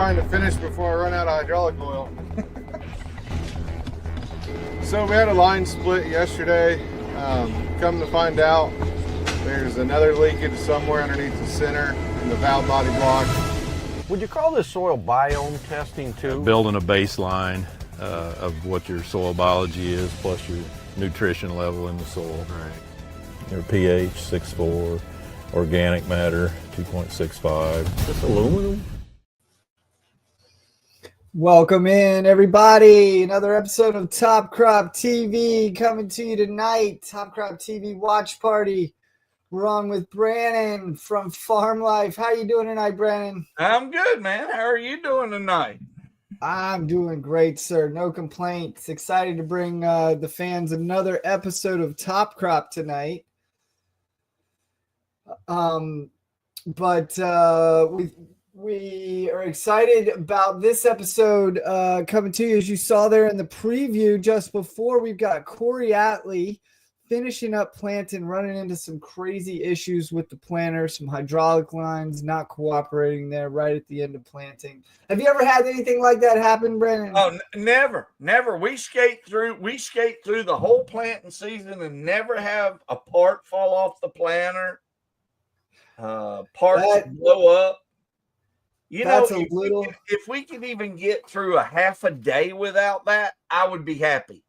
trying to finish before I run out of hydraulic oil. So we had a line split yesterday. Come to find out, there's another leakage somewhere underneath the center in the valve body block. Would you call this soil biome testing too? Building a baseline of what your soil biology is, plus your nutrition level in the soil. Right. Your pH 6.4, organic matter 2.65. This aluminum? Welcome in, everybody. Another episode of Top Crop TV coming to you tonight. Top Crop TV watch party. We're on with Brandon from Farm Life. How you doing tonight, Brandon? I'm good, man. How are you doing tonight? I'm doing great, sir. No complaints. Excited to bring the fans another episode of Top Crop tonight. We are excited about this episode coming to you. As you saw there in the preview just before, we've got Corey Atlee finishing up planting, running into some crazy issues with the planter, some hydraulic lines not cooperating there right at the end of planting. Have you ever had anything like that happen, Brandon? Oh, never. We skate through the whole planting season and never have a part fall off the planter, parts blow up. You know, if we could even get through a half a day without that, I would be happy.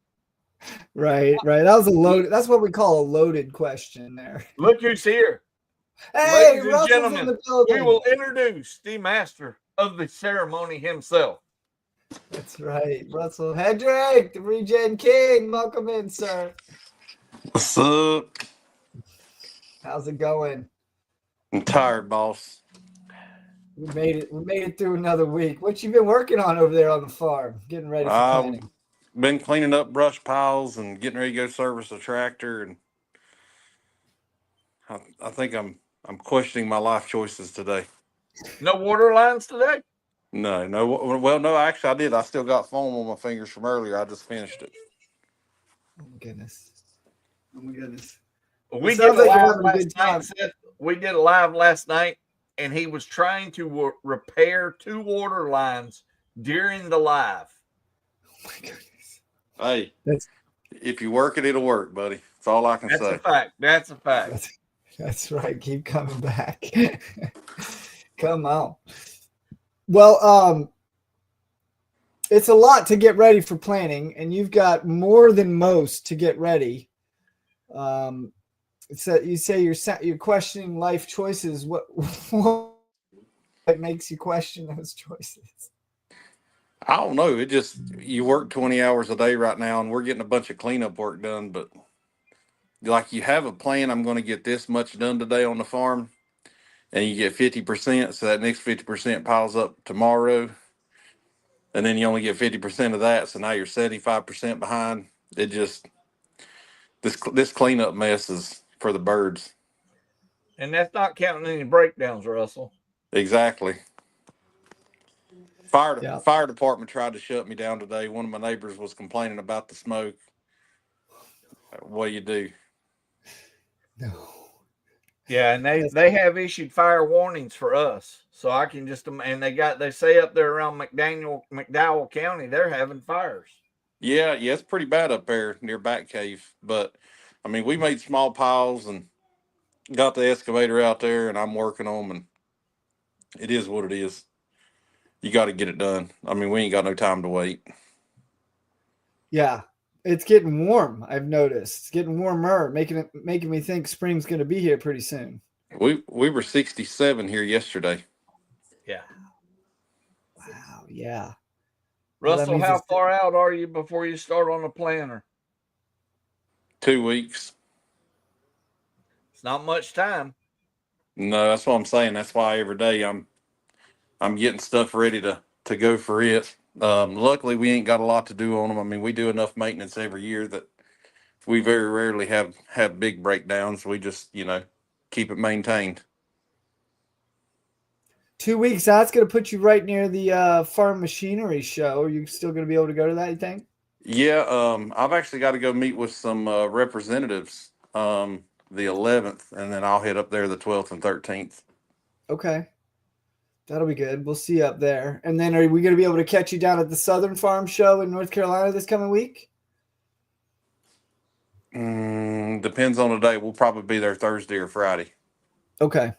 Right. That was a loaded. That's what we call a loaded question there. Look who's here. Hey, ladies and Russell's gentlemen, in the building. we will introduce the master of the ceremony himself. That's right, Russell Hedrick, the Regen King. Welcome in, sir. What's up? How's it going? I'm tired, boss. We made it through another week. What you been working on over there on the farm? Getting ready for planting. Been cleaning up brush piles and getting ready to go service a tractor, and I think I'm questioning my life choices today. No water lines today? No. Well, no, actually I did. I still got foam on my fingers from earlier. I just finished it. Oh my goodness. We did a live last night, and he was trying to repair 2 water lines during the live. Oh my goodness. Hey, if you work it, it'll work, buddy. That's all I can say. That's a fact. That's right. Keep coming back. Come on. Well, it's a lot to get ready for planting, and you've got more than most to get ready. So you say you're questioning life choices. What makes you question those choices? I don't know. You work 20 hours a day right now, and we're getting a bunch of cleanup work done. But like, you have a plan. I'm going to get this much done today on the farm, and you get 50%. So that next 50% piles up tomorrow, and then you only get 50% of that. So now you're 75% behind. This cleanup mess is for the birds. And that's not counting any breakdowns, Russell. Exactly. Fire department tried to shut me down today. One of my neighbors was complaining about the smoke. What do you do? No. Yeah, and they have issued fire warnings for us. So I can just, and they say up there around McDowell County, they're having fires. Yeah, it's pretty bad up there near Back Cave. But I mean, we made small piles and got the excavator out there, and I'm working on them, and it is what it is. You got to get it done. I mean, we ain't got no time to wait. Yeah, it's getting warm. I've noticed it's getting warmer, making me think spring's going to be here pretty soon. We were 67 here yesterday. Yeah. Wow. Yeah. Russell, how far out are you before you start on the planter? 2 weeks. It's not much time. No, that's what I'm saying. That's why every day I'm getting stuff ready to go for it. Luckily, we ain't got a lot to do on them. I mean, we do enough maintenance every year that we very rarely have big breakdowns. We just, keep it maintained. 2 weeks. That's going to put you right near the farm machinery show. Are you still going to be able to go to that, you think? Yeah, I've actually got to go meet with some representatives the 11th, and then I'll head up there the 12th and 13th. Okay. That'll be good. We'll see you up there. And then are we going to be able to catch you down at the Southern Farm Show in North Carolina this coming week? Depends on the day. We'll probably be there Thursday or Friday. Okay.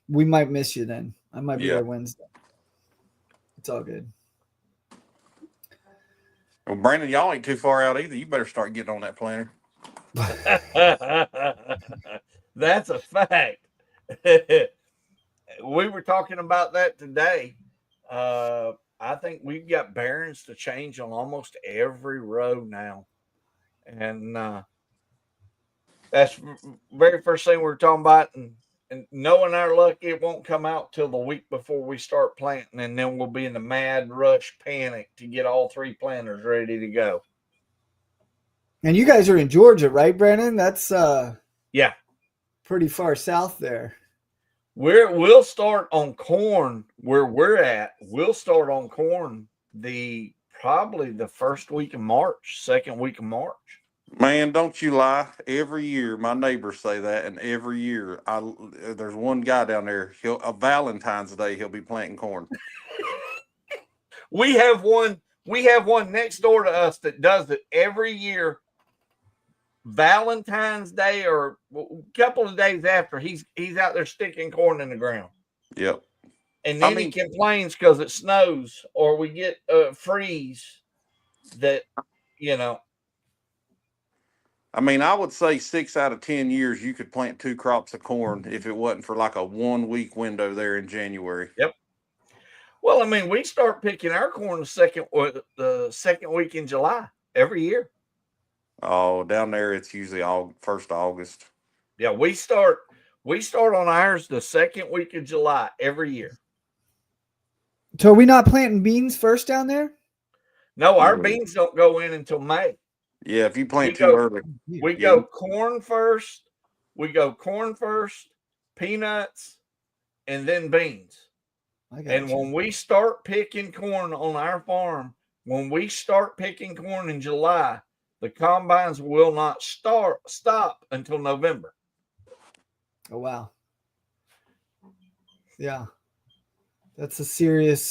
We might miss you then. I might be Yeah. there Wednesday. It's all good. Well, Brandon, y'all ain't too far out either. You better start getting on that planner. That's a fact. We were talking about that today. I think we've got bearings to change on almost every road now. And that's very first thing we're talking about. And knowing our luck, it won't come out till the week before we start planting. And then we'll be in the mad rush panic to get all 3 planters ready to go. And you guys are in Georgia, right, Brandon? That's Yeah. pretty far south there. We'll start on corn where we're at. We'll start on corn probably the first week of March, second week of March. Man, don't you lie. Every year, my neighbors say that, and every year, there's one guy down there. Valentine's Day, he'll be planting corn. We have one next door to us that does it every year. Valentine's Day or a couple of days after, he's out there sticking corn in the ground. Yep. And then he complains because it snows or we get freeze that, I mean, I would say 6 out of 10 years you could plant 2 crops of corn if it wasn't for like a 1-week window there in January. Yep. Well, I mean, we start picking our corn the second week in July every year. Oh, down there it's usually first of August. Yeah, we start on ours the second week of July every year. So are we not planting beans first down there? No, our beans don't go in until May. Yeah, if you plant too early. We go corn first. We go corn first, peanuts, and then beans. And when we start picking corn on our farm, when we start picking corn in July, the combines will not stop until November. Oh, wow. Yeah. That's a serious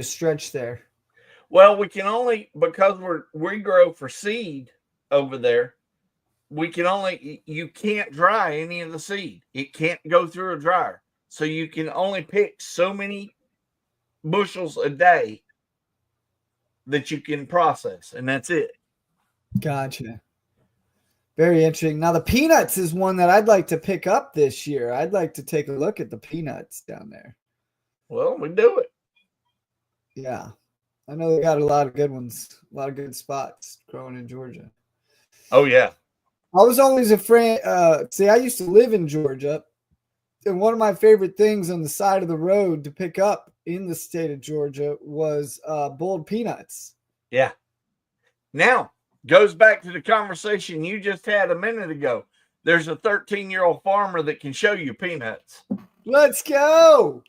stretch there. Well, we can only, because we grow for seed over there, you can't dry any of the seed. It can't go through a dryer. So you can only pick so many bushels a day that you can process, and that's it. Gotcha. Very interesting. Now, the peanuts is one that I'd like to pick up this year. I'd like to take a look at the peanuts down there. Well, we do it. Yeah. I know they got a lot of good ones, a lot of good spots growing in Georgia. Oh, yeah. I was always afraid. I used to live in Georgia, and one of my favorite things on the side of the road to pick up in the state of Georgia was boiled peanuts. Yeah. Now, goes back to the conversation you just had a minute ago. There's a 13-year-old farmer that can show you peanuts. Let's go.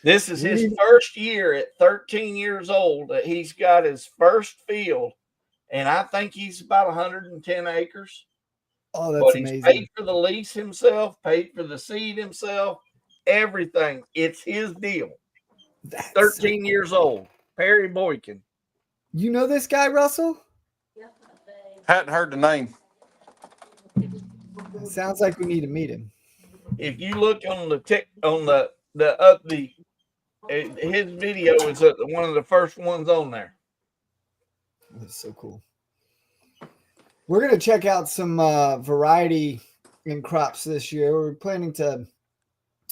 This is his first year at 13 years old that he's got his first field, and I think he's about 110 acres. Oh, that's amazing. He's paid for the lease himself, paid for the seed himself, everything. It's his deal. 13 years old, Perry Boykin. You know this guy, Russell? Hadn't heard the name. Sounds like we need to meet him. If you look on his video is one of the first ones on there. That's so cool. We're going to check out some variety in crops this year. We're planning to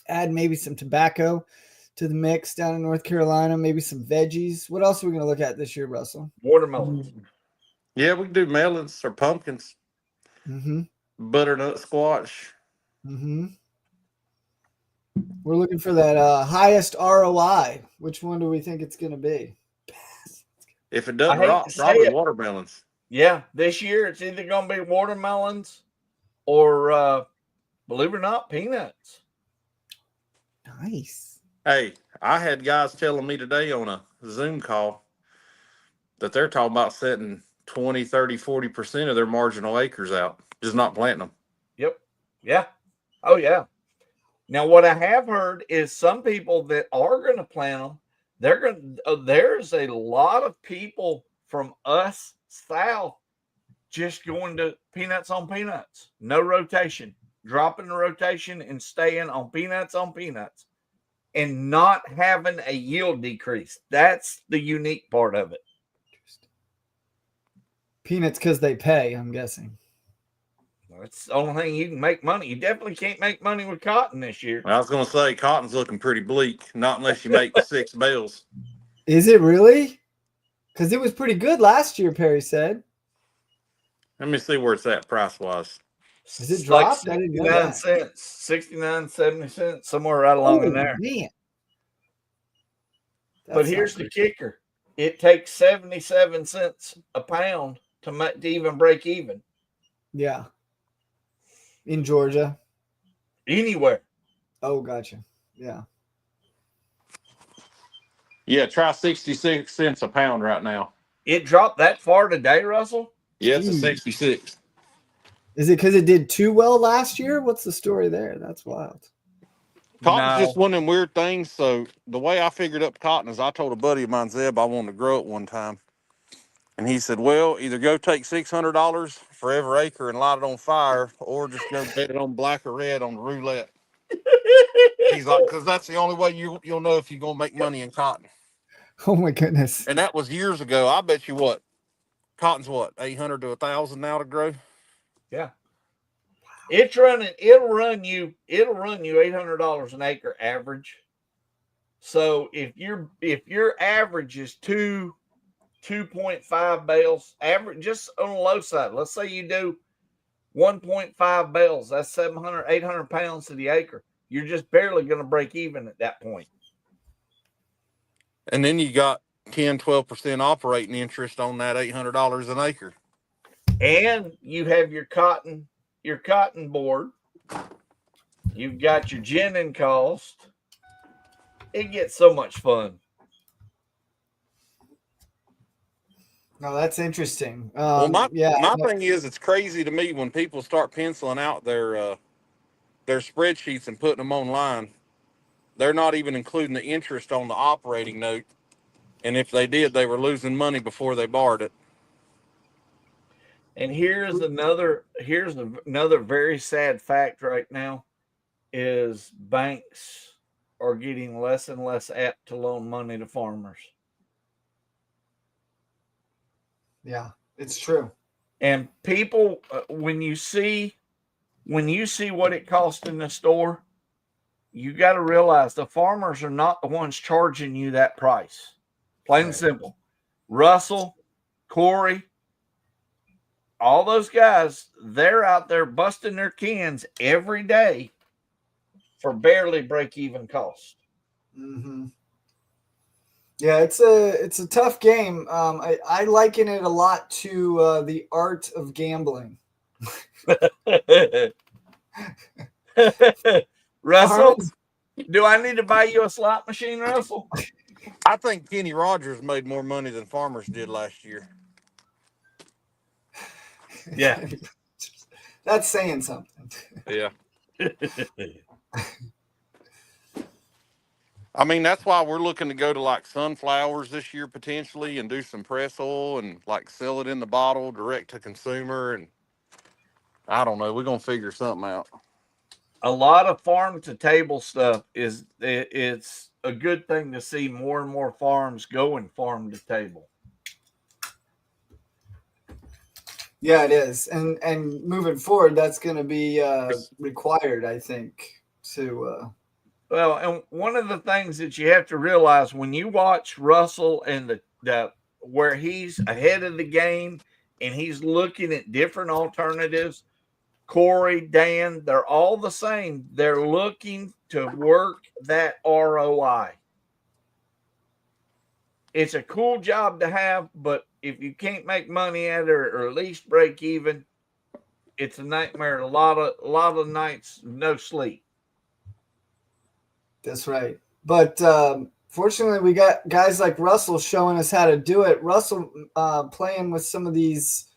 add maybe some tobacco to the mix down in North Carolina, maybe some veggies. What else are we going to look at this year, Russell? Watermelons. Yeah, we can do melons or pumpkins. Mm-hmm. Butternut squash. Mm-hmm. We're looking for that highest ROI. Which one do we think it's going to be? If it doesn't rot, probably watermelons. Yeah, this year it's either going to be watermelons or, believe it or not, peanuts. Nice. Hey, I had guys telling me today on a Zoom call that they're talking about setting 20, 30, 40% of their marginal acres out, just not planting them. Yep. Yeah. Oh, yeah. Now, what I have heard is some people that are going to plant them, there's a lot of people from us south just going to peanuts on peanuts, no rotation, dropping the rotation and staying on peanuts and not having a yield decrease. That's the unique part of it. Peanuts because they pay, I'm guessing. That's the only thing you can make money. You definitely can't make money with cotton this year. I was going to say cotton's looking pretty bleak, not unless you make 6 bales. Is it really? Because it was pretty good last year, Perry said. Let me see where it's at price wise. Is it dropped? Like I didn't know 69 that. cents, 69, 70 cents, somewhere right along in there. Man. But here's the kicker. It takes 77 cents a pound to even break even. Yeah. In Georgia. Anywhere. Oh, gotcha. Yeah. Yeah, try 66 cents a pound right now. It dropped that far today, Russell? Yeah, it's a 66. Is it because it did too well last year? What's the story there? That's wild. Cotton's just one of them weird things. So the way I figured up cotton is I told a buddy of mine, Zeb, I wanted to grow it one time. And he said, well, either go take $600 for every acre and light it on fire, or just go bet it on black or red on the roulette. He's like, because that's the only way you'll know if you're going to make money in cotton. Oh, my goodness. And that was years ago. I bet you what? Cotton's what, 800 to 1,000 now to grow? Yeah. It'll run you $800 an acre average. So if your average is 2.5 bales, average just on the low side, let's say you do 1.5 bales, that's 700, 800 pounds to the acre. You're just barely going to break even at that point. And then you got 10, 12% operating interest on that $800 an acre. And you have your cotton board. You've got your ginning cost. It gets so much fun. No, that's interesting. Well, my thing is, it's crazy to me when people start penciling out their spreadsheets and putting them online. They're not even including the interest on the operating note. And if they did, they were losing money before they borrowed it. And here's another very sad fact right now is banks are getting less and less apt to loan money to farmers. Yeah, it's true. And people, when you see what it costs in the store, you got to realize the farmers are not the ones charging you that price. Plain and simple. Russell, Corey, all those guys, they're out there busting their cans every day for barely break-even cost. Mm-hmm. Yeah, it's a tough game. I liken it a lot to the art of gambling. Russell, do I need to buy you a slot machine, Russell? I think Kenny Rogers made more money than farmers did last year. Yeah. That's saying something. Yeah. I mean, that's why we're looking to go to like sunflowers this year potentially and do some press oil and like sell it in the bottle direct to consumer. And I don't know. We're going to figure something out. A lot of farm to table stuff it's a good thing to see more and more farms going farm to table. Yeah, it is. And moving forward, that's going to be required, I think, to well, and one of the things that you have to realize when you watch Russell and the where he's ahead of the game and he's looking at different alternatives, Corey, Dan, they're all the same. They're looking to work that ROI. It's a cool job to have, but if you can't make money at it or at least break even, it's a nightmare. A lot of nights, no sleep. That's right. But fortunately, we got guys like Russell showing us how to do it. Russell playing with some of these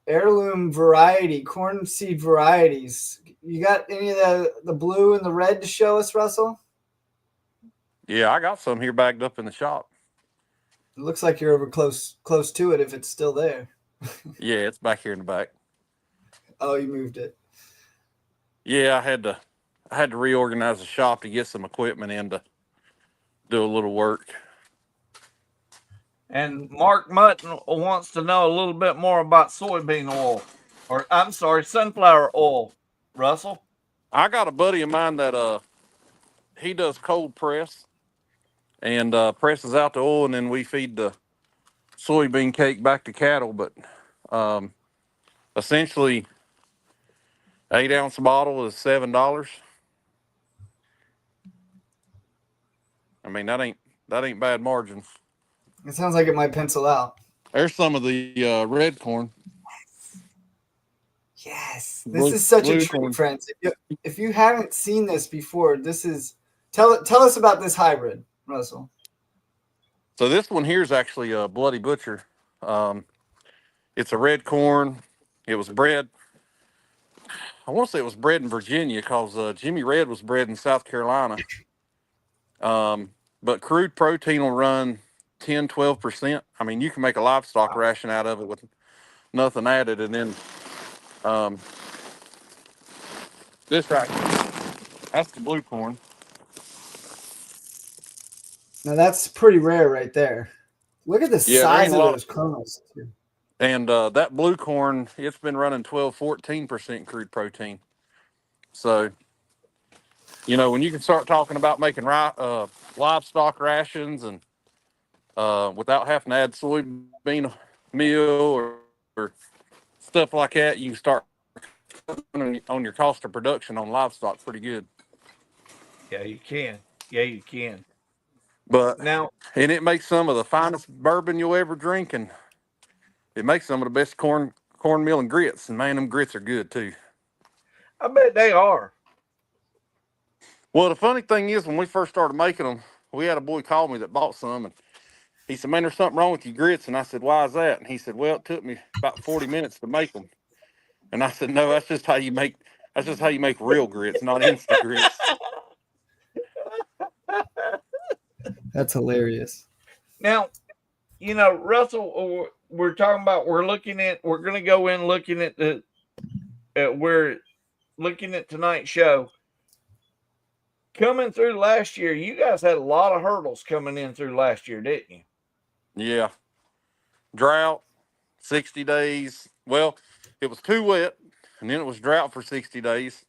heirloom variety, corn seed varieties. You got any of the blue and the red to show us, Russell? Yeah, I got some here bagged up in the shop. It looks like you're over close to it if it's still there. Yeah, it's back here in the back. Oh, you moved it. Yeah, I had to reorganize the shop to get some equipment in to do a little work. And Mark Mutton wants to know a little bit more about soybean oil, or I'm sorry, sunflower oil. Russell? I got a buddy of mine that he does cold press and presses out the oil, and then we feed the soybean cake back to cattle. But essentially, 8-ounce bottle is $7. I mean, that ain't bad margins. It sounds like it might pencil out. There's some of the red corn. Yes, this is such a treat, friends. If you haven't seen this before, this is tell us about this hybrid, Russell. So this one here is actually a Bloody Butcher. It's a red corn. It was bred. I want to say it was bred in Virginia because Jimmy Red was bred in South Carolina. But crude protein will run 10, 12%. I mean, you can make a livestock ration out of it with nothing added. And then this right here, that's the blue corn. Now that's pretty rare right there. Look at the size of those kernels. And that blue corn, it's been running 12, 14% crude protein. So, you know, when you can start talking about making livestock rations and without having to add soybean meal or stuff like that, you can start on your cost of production on livestock pretty good. Yeah, you can. Yeah, you can. But now, and it makes some of the finest bourbon you'll ever drink, and it makes some of the best cornmeal and grits. And man, them grits are good too. I bet they are. Well, the funny thing is, when we first started making them, we had a boy call me that bought some, and he said, "Man, there's something wrong with your grits." And I said, "Why is that?" And he said, "Well, it took me about 40 minutes to make them." And I said, "No, that's just how you make real grits, not instant grits." That's hilarious. Now, you know, Russell, we're talking about we're going to go in looking at we're looking at tonight's show. Coming through last year, you guys had a lot of hurdles coming in through last year, didn't you? Yeah. Drought, 60 days. Well, it was too wet, and then it was drought for 60 days.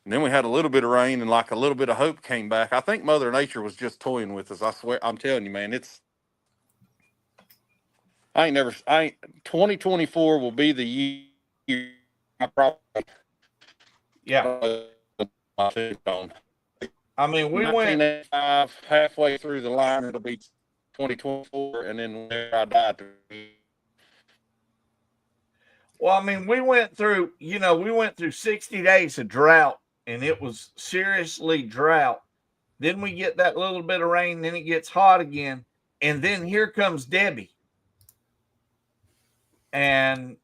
And then we had a little bit of rain, and like a little bit of hope came back. I think Mother Nature was just toying with us. I swear, I'm telling you, man, 2024 will be the year I probably. Yeah. I mean, we went halfway through the line, it'll be 2024, and then whenever I die. Well, I mean, we went through 60 days of drought, and it was seriously drought. Then we get that little bit of rain, then it gets hot again, and then here comes Debbie. And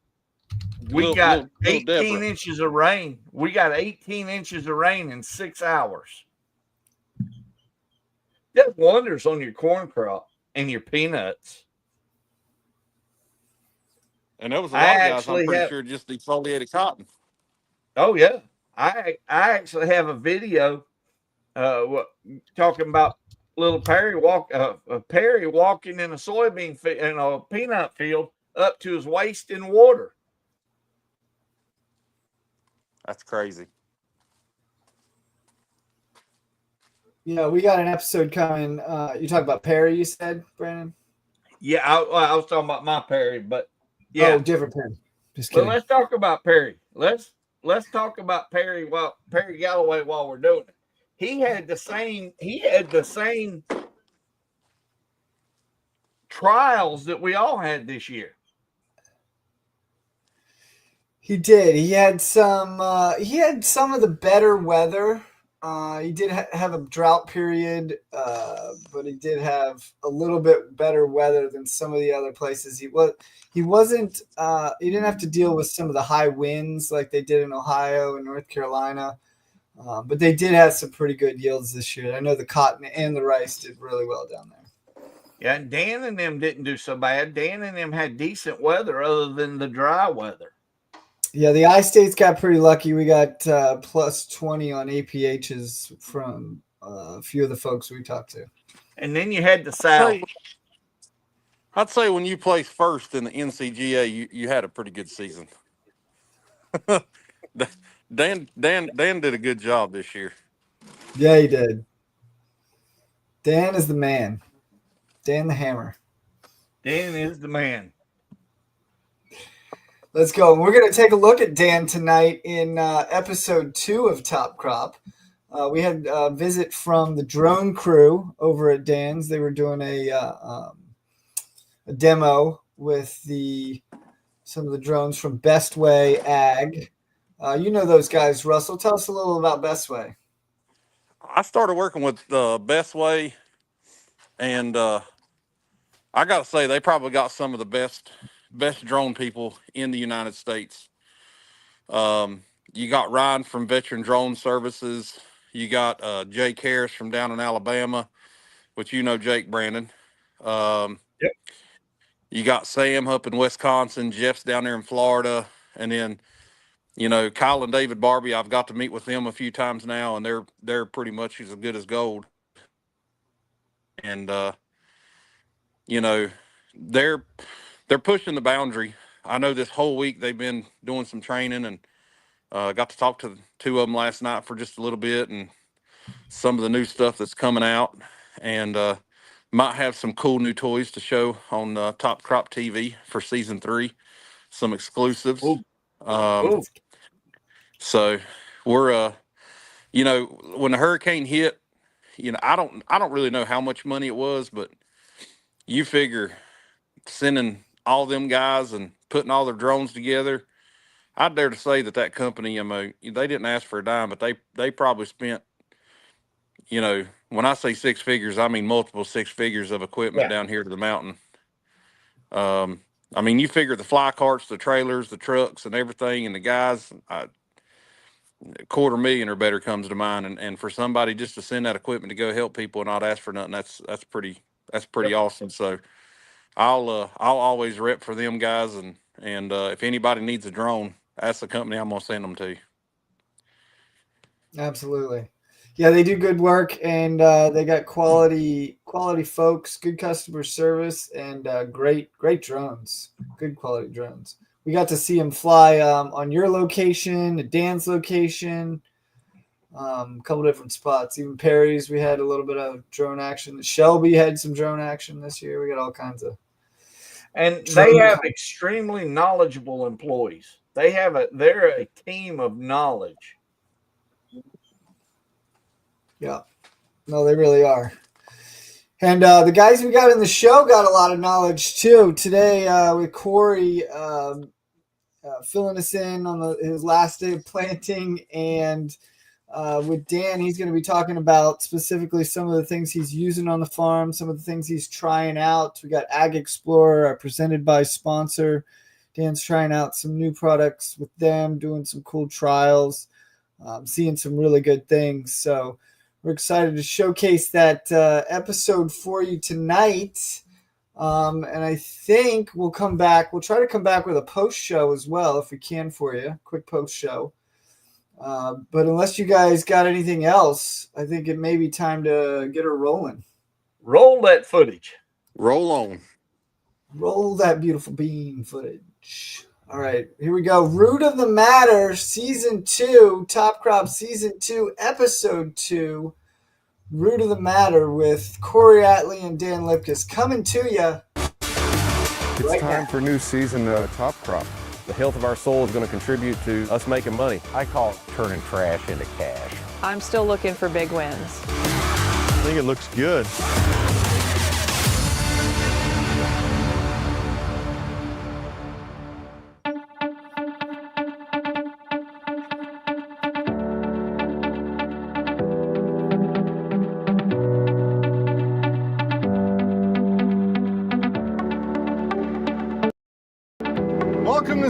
we got 18 inches of rain. We got 18 inches of rain in 6 hours. That wonders on your corn crop and your peanuts. And there was a lot of guys, I'm pretty sure, just defoliated cotton. Oh, yeah. I actually have a video talking about little Perry walking in a soybean in a peanut field up to his waist in water. That's crazy. Yeah, we got an episode coming. You talk about Perry, you said, Brandon? Yeah, I was talking about my Perry, but yeah. Oh, different Perry. Just kidding. Well, let's talk about Perry. Let's talk about Perry Galloway while we're doing it. He had the same trials that we all had this year. He did. He had some of the better weather He did have a drought period, but he did have a little bit better weather than some of the other places. He wasn't he didn't have to deal with some of the high winds like they did in Ohio and North Carolina. But they did have some pretty good yields this year. I know the cotton and the rice did really well down there. Yeah, and Dan and them didn't do so bad. Dan and them had decent weather other than the dry weather. Yeah, the I-States got pretty lucky. We got plus 20 on APHs from a few of the folks we talked to. And then you had the South. I'd say when you placed first in the NCGA, you had a pretty good season. Dan did a good job this year. Yeah, he did. Dan is the man. Dan the Hammer. Dan is the man. Let's go. We're going to take a look at Dan tonight in episode 2 of Top Crop. We had a visit from the drone crew over at Dan's. They were doing a demo with some of the drones from Best Way Ag. You know those guys, Russell. Tell us a little about Best Way. I started working with Best Way, and I got to say they probably got some of the best drone people in the United States. You got Ryan from Veteran Drone Services. You got Jake Harris from down in Alabama, which you know Jake Brandon. Yep. You got Sam up in Wisconsin. Jeff's down there in Florida, and then Kyle and David Barbie. I've got to meet with them a few times now, and they're pretty much as good as gold. And they're pushing the boundary. I know this whole week they've been doing some training, and got to talk to 2 of them last night for just a little bit, and some of the new stuff that's coming out, and might have some cool new toys to show on TopCropTv for season 3, some exclusives. Ooh. So we're when the hurricane hit, I don't really know how much money it was, but you figure sending all them guys and putting all their drones together, I dare to say that company, they didn't ask for a dime, but they probably spent, when I say 6 figures, I mean multiple 6 figures of equipment down here to the mountain. You figure the fly carts, the trailers, the trucks, and everything, and the guys, $250,000 or better comes to mind. And for somebody just to send that equipment to go help people and not ask for nothing, that's pretty awesome. So I'll always rep for them guys, and if anybody needs a drone, that's the company I'm gonna send them to. Absolutely. Yeah, they do good work, and they got quality folks, good customer service, and great drones, good quality drones. We got to see them fly on your location, at Dan's location, a couple different spots. Even Perry's, we had a little bit of drone action. Shelby had some drone action this year. We got all kinds of. And they have extremely knowledgeable employees. They're a team of knowledge. Yeah, no, they really are. And the guys we got in the show got a lot of knowledge too. Today with Corey filling us in on his last day of planting, and with Dan, he's going to be talking about specifically some of the things he's using on the farm, some of the things he's trying out. We got Ag Explorer, presented by sponsor. Dan's trying out some new products with them, doing some cool trials, seeing some really good things. So we're excited to showcase that episode for you tonight. And I think we'll come back. We'll try to come back with a post show as well, if we can for you. Quick post show. But unless you guys got anything else, I think it may be time to get her rolling. Roll that footage. Roll on. Roll that beautiful bean footage. All right, here we go. Root of the Matter, Season 2, Top Crop Season 2, Episode 2. Root of the Matter with Corey Atley and Dan Lipkus coming to you. It's time for new season Top Crop. The health of our soil is going to contribute to us making money. I call it turning trash into cash. I'm still looking for big wins. I think it looks good.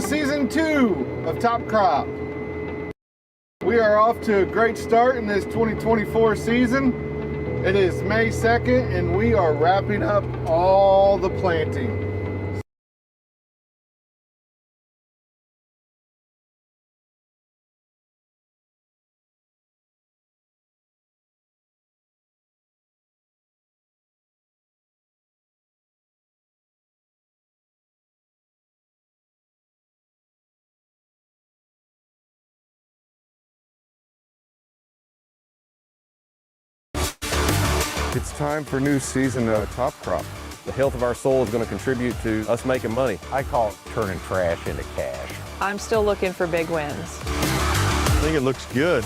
to season 2 of Top Crop. We are off to a great start in this 2024 season. It is May 2nd and we are wrapping up all the planting. It's time for new season of Top Crop. The health of our soil is going to contribute to us making money. I call it turning trash into cash. I'm still looking for big wins. I think it looks good.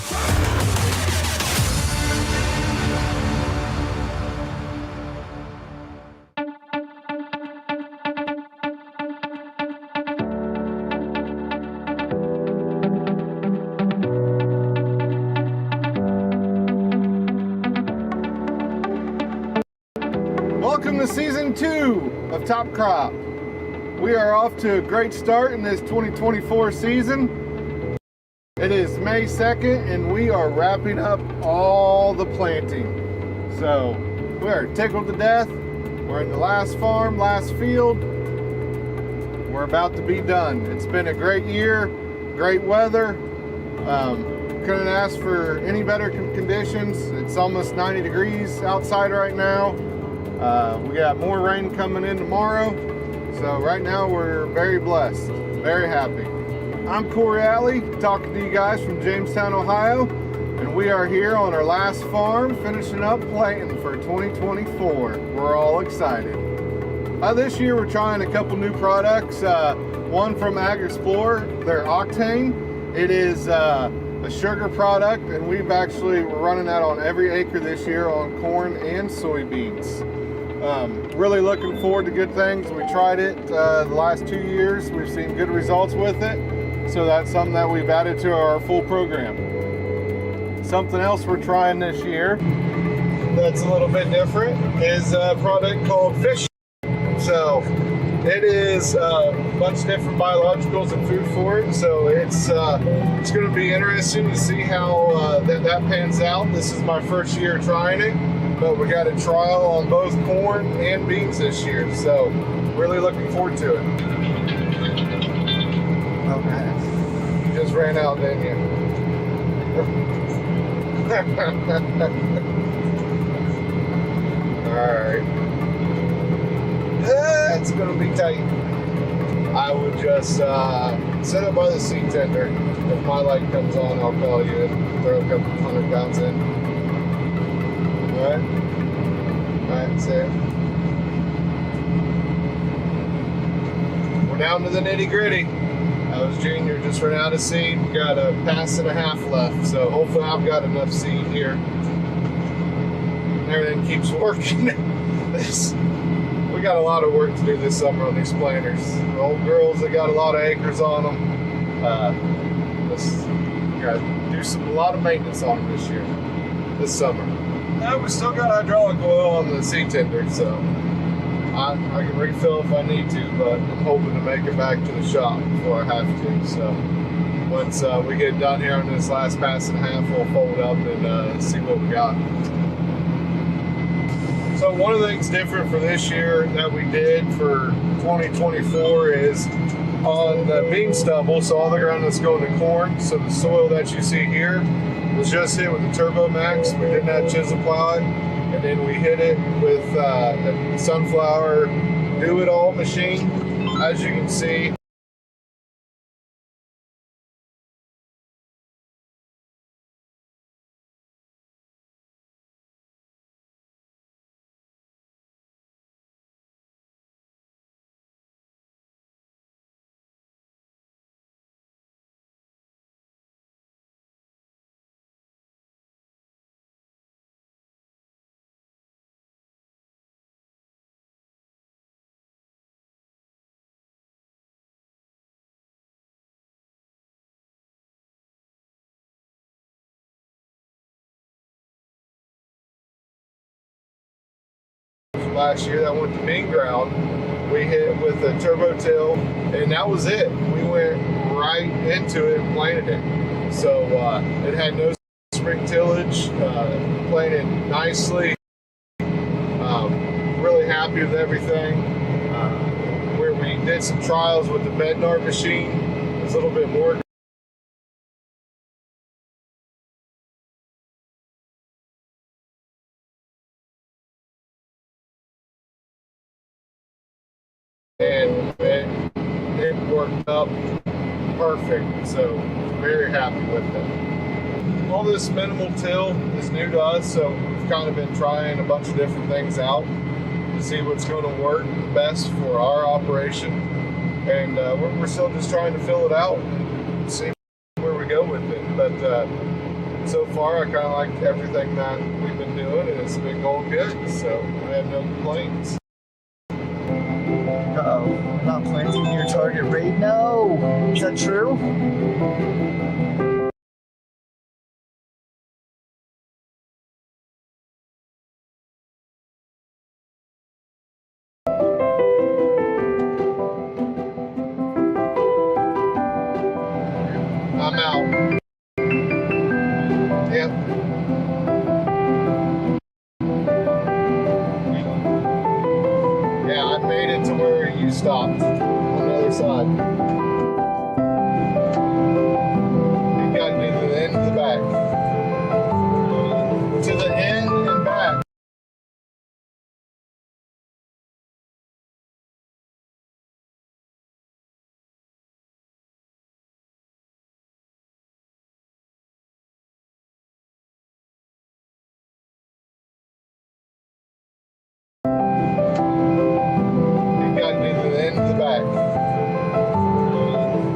Welcome to season 2 of Top Crop. We are off to a great start in this 2024 season. It is May 2nd and we are wrapping up all the planting. So we are tickled to death. We're in the last farm, last field. We're about to be done. It's been a great year, great weather. Couldn't ask for any better conditions. It's almost 90 degrees outside right now. We got more rain coming in tomorrow. So right now we're very blessed, very happy. I'm Corey Alley, talking to you guys from Jamestown, Ohio, and we are here on our last farm finishing up planting for 2024. We're all excited. This year we're trying a couple new products. One from Ag Explorer, their Octane. It is a sugar product, and we're running that on every acre this year on corn and soybeans. Really looking forward to good things. We tried it the last 2 years. We've seen good results with it. So that's something that we've added to our full program. Something else we're trying this year that's a little bit different is a product called Fish. So it is a bunch of different biologicals and food for it. So it's going to be interesting to see how that pans out. This is my first year trying it. But we got a trial on both corn and beans this year, so really looking forward to it. Okay. You just ran out, didn't you? Alright. It's gonna be tight. I would just set up by the seed tender. If my light comes on, I'll call you and throw a couple 100 pounds in. Alright, that's it. We're down to the nitty gritty. I was junior, just ran out of seed. We got a pass and a half left, so hopefully I've got enough seed here. Everything keeps working. We got a lot of work to do this summer on these planters. The old girls, they got a lot of acres on them. We got to do a lot of maintenance on them this summer. We still got hydraulic oil on the seed tender, so I can refill if I need to, but I'm hoping to make it back to the shop before I have to. So once we get done here on this last pass and a half, we'll fold up and see what we got. So one of the things different for this year that we did for 2024 is on the bean stubble, so all the ground that's going to corn, so the soil that you see here was just hit with the Turbo Max. We didn't have chisel plow it, and then we hit it with the Sunflower Do-It-All machine. As you can see, last year that went to bean ground. We hit with a turbo till, and that was it. We went right into it and planted it. So it had no spring tillage, planted nicely. Really happy with everything. Where we did some trials with the Bednar machine, it was a little bit more. And it worked up perfect, so very happy with it. All this minimal till is new to us, so we've kind of been trying a bunch of different things out to see what's going to work best for our operation, and we're still just trying to fill it out and see where we go with it. But so far I kind of like everything that we've been doing, and it's been going good, so I have no complaints. Uh-oh, not planting near target rate. No, is that true? I'm out. Yep. Yeah, I made it to where you stopped on the other side. You got to do the end to the back. To the end and back.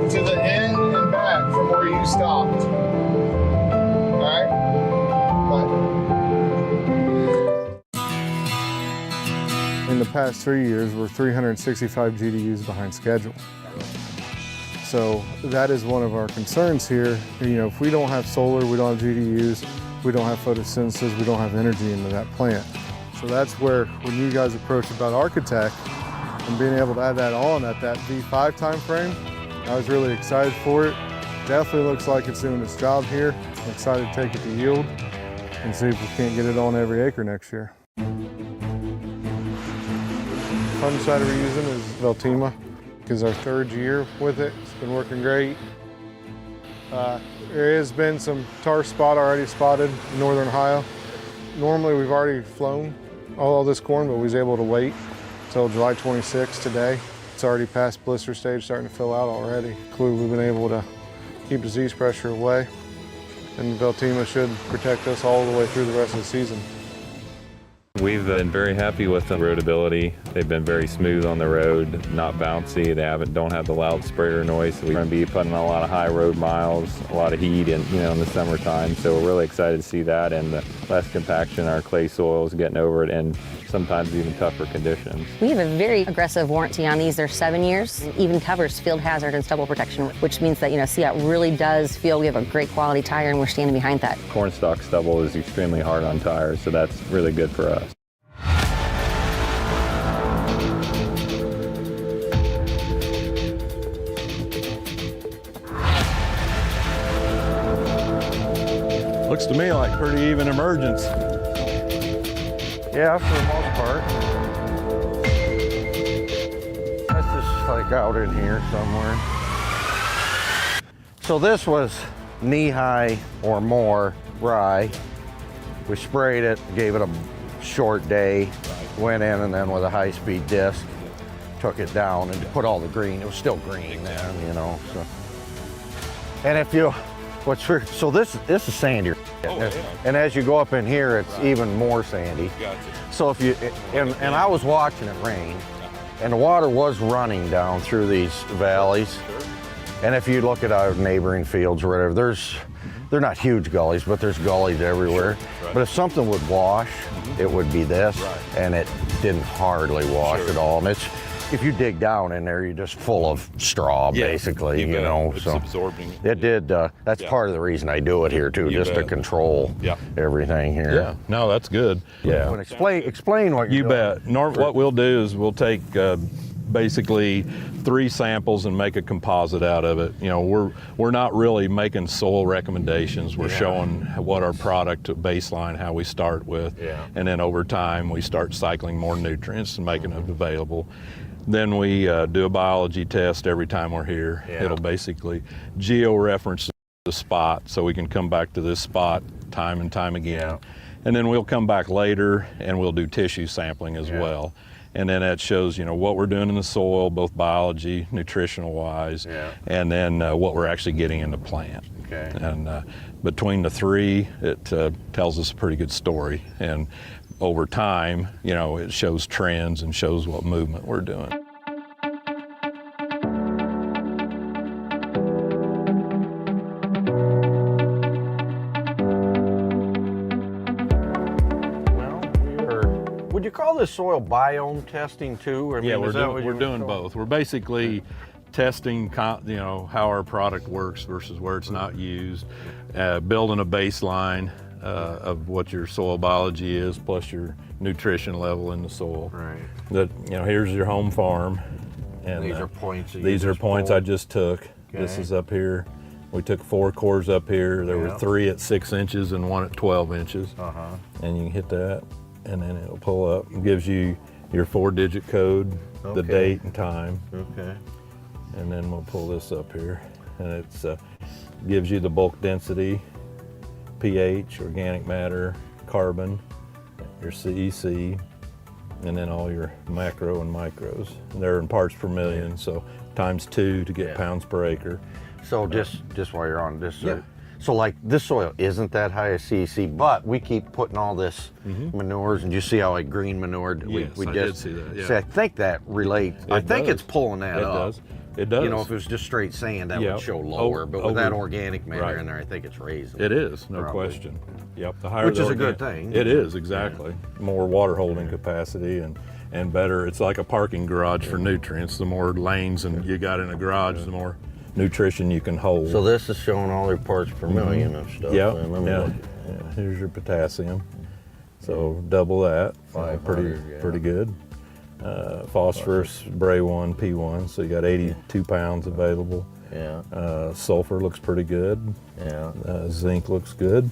To the end and back from where you stopped. All right? Bye. In the past 3 years, we're 365 GDUs behind schedule. So that is one of our concerns here. You know, if we don't have solar, we don't have GDUs, we don't have photosynthesis, we don't have energy into that plant. So that's where, when you guys approached about Architect and being able to add that on at that V5 time frame, I was really excited for it. Definitely looks like it's doing its job here. I'm excited to take it to yield and see if we can't get it on every acre next year. Fungicide we're using is Veltima, because our 3rd year with it. It's been working great. There has been some tar spot already spotted in northern Ohio. Normally we've already flown all this corn, but we was able to wait until July 26th today. It's already past blister stage, starting to fill out already. Clearly we've been able to keep disease pressure away, and Veltima should protect us all the way through the rest of the season. We've been very happy with the roadability. They've been very smooth on the road, not bouncy. They don't have the loud sprayer noise. So we're going to be putting a lot of high road miles, a lot of heat in the summertime. So we're really excited to see that, and the less compaction, our clay soils getting over it, and sometimes even tougher conditions. We have a very aggressive warranty on these. They're 7 years. It even covers field hazard and stubble protection, which means that, COT really does feel we have a great quality tire, and we're standing behind that. Cornstalk stubble is extremely hard on tires, so that's really good for us. Looks to me like pretty even emergence. Yeah, for the most part. That's just like out in here somewhere. So this was knee-high or more rye. We sprayed it, gave it a short day, went in and then with a high-speed disc, took it down and put all the green. It was still green then, so. And if you, so this is sandier. Oh, yeah. And as you go up in here, it's even more sandy. Gotcha. So if you, and I was watching it rain, and the water was running down through these valleys. Sure. And if you look at our neighboring fields or whatever, they're not huge gullies, but there's gullies everywhere. Sure. Right. But if something would wash, it would be this, and it didn't hardly wash at all. And if you dig down in there, you're just full of straw, basically, It's so absorbing. it did. That's part of the reason I do it here too, just to control everything here. Yeah, no, that's good. Yeah. Explain what you you're doing. bet. What we'll do is we'll take basically 3 samples and make a composite out of it. You know, we're not really making soil recommendations. We're showing what our product baseline, how we start with, and then over time we start cycling more nutrients and making it available. Then we do a biology test every time we're here. It'll basically geo-reference the spot, so we can come back to this spot time and time again. And then we'll come back later and we'll do tissue sampling as well. And then that shows, you know, what we're doing in the soil, both biology, nutritional wise, and then what we're actually getting in the plant. And between the 3, it tells us a pretty good story. And over time, you know, it shows trends and shows what movement we're doing. Would you call this soil biome testing too? I mean, we're doing both. We're basically testing, you know, how our product works versus where it's not used, building a baseline of what your soil biology is, plus your nutrition level in the soil. That, you know, here's your home farm, and these are points. These are points I just took. This is up here. We took 4 cores up here. There were 3 at 6 inches and 1 at 12 inches. And you can hit that, and then it'll pull up and gives you your 4-digit code, the date and time. And then we'll pull this up here, and it's gives you the bulk density, pH, organic matter, carbon, your CEC, and then all your macro and micros. And they're in parts per million, so times 2 to get pounds per acre. So just while you're on this, so like this soil isn't that high a CEC, but we keep putting all this manures, and you see how like green manure I did see that. See, I think that relates. I think it's pulling that up. It does. You know, if it was just straight sand, that would show lower, but with that organic matter in there, I think it's raising. It is, no question. Yep, the higher which is a good thing. It is, exactly. More water holding capacity and better. It's like a parking garage for nutrients. The more lanes you got in a garage, the more nutrition you can hold. So this is showing all their parts per million of stuff. Yeah. Here's your potassium. So double that. Pretty good. Phosphorus, Bray 1, P1, so you got 82 pounds available. Sulfur looks pretty good. Zinc looks good.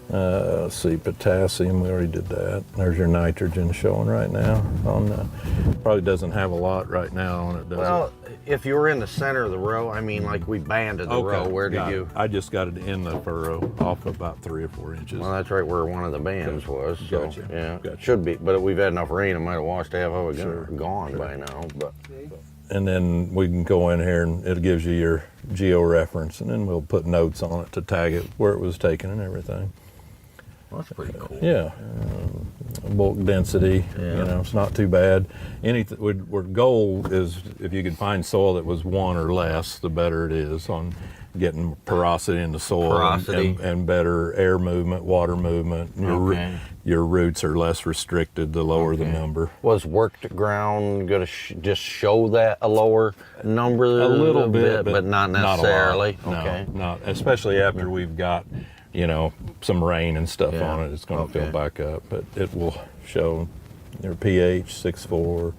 Let's see, potassium, we already did that. There's your nitrogen showing right now. Probably doesn't have a lot right now on it, does it? If you were in the center of the row, I mean, like we banded the row, where did you? I just got it in the furrow, off about 3 or 4 inches. Well, that's right where one of the bands was. So, Gotcha. Should be, but we've had enough rain, it might have washed half of it gone by now. But and then we can go in here and it gives you your geo-reference, and then we'll put notes on it to tag it where it was taken and everything. Well, that's pretty cool. Bulk density, you know, it's not too bad. Our goal is if you can find soil that was 1 or less, the better it is on getting porosity in the soil and better air movement, water movement. Your roots are less restricted the lower the number. Was worked ground going to just show that a lower number? A little bit, but not necessarily. Not a lot. Not especially after we've got, you know, some rain and stuff on it. It's going to fill back up, but it will show your pH 6.4,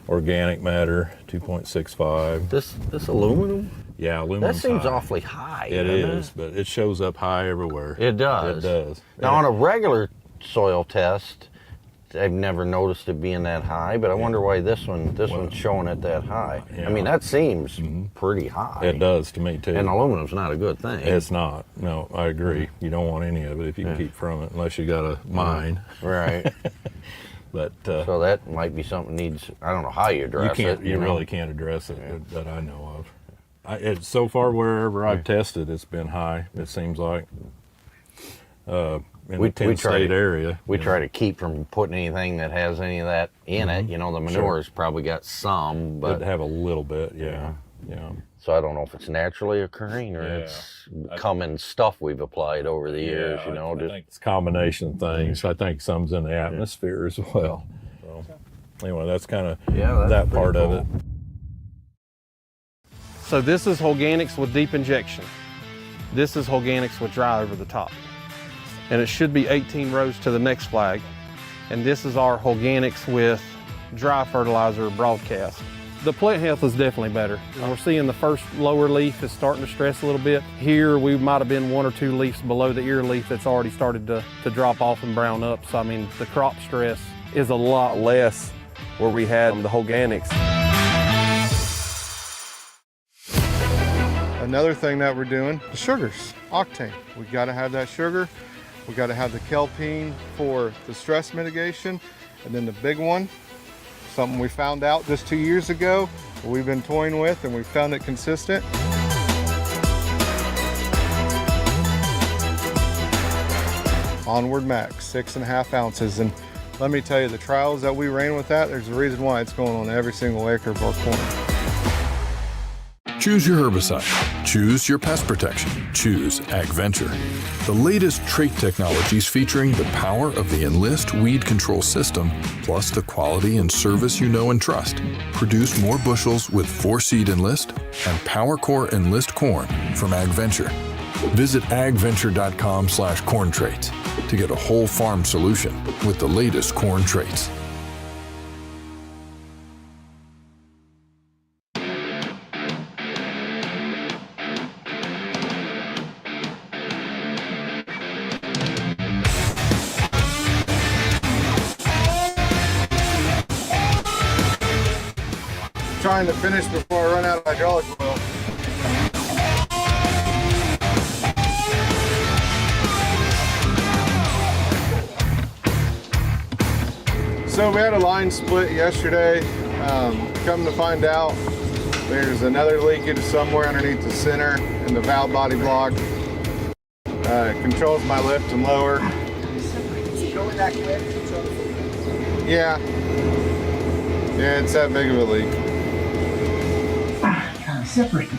organic matter 2.65. This aluminum? Yeah, aluminum. That seems awfully high. It is, but it shows up high everywhere. It does. It does. Now on a regular soil test, I've never noticed it being that high, but I wonder why this one's showing it that high. I mean, that seems pretty high. It does to me too. And aluminum's not a good thing. It's not. No, I agree. You don't want any of it if you can keep from it, unless you got a mine. Right. But so that might be something needs. I don't know how you address it. You really can't address it that I know of. So far, wherever I've tested, it's been high. It seems like. In the 10-state area. We try to keep from putting anything that has any of that in it. You know, the manure's probably got some, but it'd have a little bit, yeah. So I don't know if it's naturally occurring or it's common stuff we've applied over the years. You know, I think it's a combination of things. I think some's in the atmosphere as well. So anyway, that's kind of that part of it. So this is Organics with deep injection. This is Organics with dry over the top. And it should be 18 rows to the next flag. And this is our Organics with dry fertilizer broadcast. The plant health is definitely better. We're seeing the first lower leaf is starting to stress a little bit. Here we might have been 1 or 2 leaves below the ear leaf that's already started to drop off and brown up. So I mean, the crop stress is a lot less where we had the organics. Another thing that we're doing, the sugars, octane. We gotta have that sugar. We gotta have the kelpine for the stress mitigation. And then the big one, something we found out just 2 years ago, we've been toying with and we found it consistent. Onward Max, 6.5 ounces. And let me tell you, the trials that we ran with that, there's a reason why it's going on every single acre of our corn. Choose your herbicide. Choose your pest protection. Choose AgVenture. The latest trait technologies featuring the power of the Enlist weed control system, plus the quality and service you know and trust. Produce more bushels with 4-Seed Enlist and PowerCore Enlist corn from AgVenture. Visit agventure.com/corn traits to get a whole farm solution with the latest corn traits. Trying to finish before I run out of hydraulic oil. So we had a line split yesterday. Come to find out, there's another leakage somewhere underneath the center in the valve body block. It controls my lift and lower. Yeah. Yeah, it's that big of a leak. Kind of separate.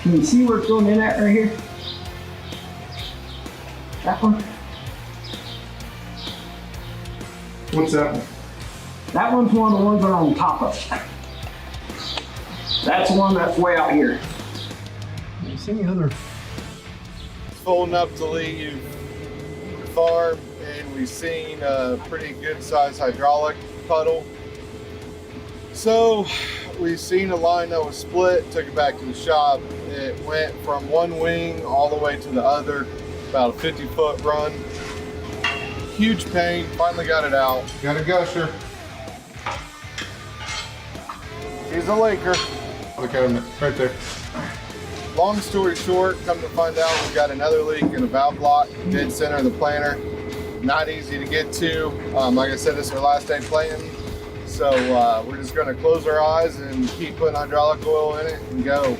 Can you see where it's going in at right here? That one? What's that one? That one's one of the ones that are on top of it. That's the one that's way out here. Do you see any other? Folding up to leave the farm, and we've seen a pretty good sized hydraulic puddle. So we've seen a line that was split, took it back to the shop. It went from one wing all the way to the other, about a 50-foot run. Huge pain, finally got it out. Got a gusher. He's a Laker. Look at him right there. Long story short, come to find out we got another leak in the valve block, dead center of the planter. Not easy to get to. Like I said, this is our last day planting. So we're just gonna close our eyes and keep putting hydraulic oil in it and go.